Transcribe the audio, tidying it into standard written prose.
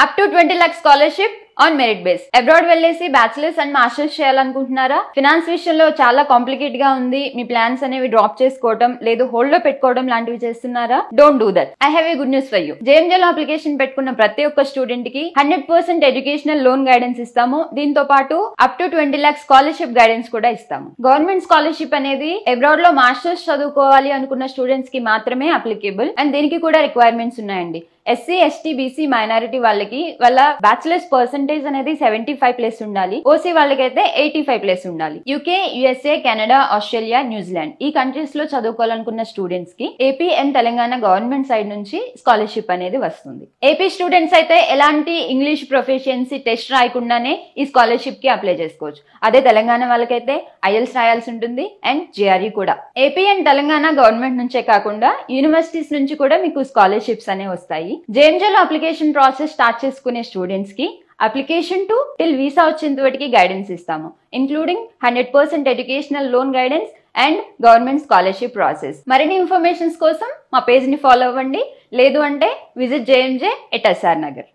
Up to 20 lakh scholarship on merit base. Abroad వెళ్ళేసి bachelors and masters చేయాలనుకుంటున్నారా? Finance విషయంలో చాలా కాంప్లికేట్ గా ఉంది, మీ ప్లాన్స్ అనేవి డ్రాప్ చేసుకోవడం లేదు హోల్డ్ లో పెట్టుకోవడం లాంటివి చేస్తున్నారా? Don't do that. I have a good news for you. JMJ లో అప్లికేషన్ పెట్టుకున్న ప్రతి ఒక్క స్టూడెంట్ కి 100% ఎడ్యుకేషనల్ లోన్ గైడెన్స్ ఇస్తాము. దీంతో పాటు up to 20 lakh scholarship guidance కూడా ఇస్తాము. గవర్నమెంట్ స్కాలర్షిప్ అనేది అబ్రాడ్ లో మాస్టర్స్ చదువుకోవాలి అనుకున్న స్టూడెంట్స్ కి మాత్రమే అప్లికేబుల్ అండ్ దీనికి కూడా రిక్వైర్మెంట్స్ ఉన్నాయండి. SC, ST, BC మైనారిటీ వాళ్ళకి వాళ్ళ బ్యాచిలర్స్ పర్సెంటేజ్ అనేది 75+ ఉండాలి. OC వాళ్ళకైతే 85+ ఉండాలి. UK, USA, Canada, Australia, New Zealand ఈ కంట్రీస్ లో చదువుకోవాలనుకున్న స్టూడెంట్స్ కి AP and Telangana government side నుంచి స్కాలర్షిప్ అనేది వస్తుంది. ఏపీ స్టూడెంట్స్ అయితే ఎలాంటి ఇంగ్లీష్ ప్రొఫిషియన్సీ టెస్ట్ రాయకుండానే ఈ స్కాలర్షిప్ కి అప్లై చేసుకోవచ్చు. అదే తెలంగాణ వాళ్ళకైతే IELTS రాయాల్సి ఉంటుంది అండ్ JRE కూడా. ఏపీ అండ్ తెలంగాణ గవర్నమెంట్ నుంచే కాకుండా యూనివర్సిటీస్ నుంచి కూడా మీకు స్కాలర్షిప్స్ అనేవి వస్తాయి. JMJ లో అప్లికేషన్ ప్రాసెస్ స్టార్ట్ చేసుకునే స్టూడెంట్స్ కి అప్లికేషన్ టు టిల్ వీసా వచ్చేంత వరకు గైడెన్స్ ఇస్తాము, including 100% educational loan guidance and government scholarship process. మరిన్ని ఇన్ఫర్మేషన్స్ కోసం మా పేజ్ ని ఫాలో అవ్వండి, లేదు అంటే visit JMJ at SR Nagar.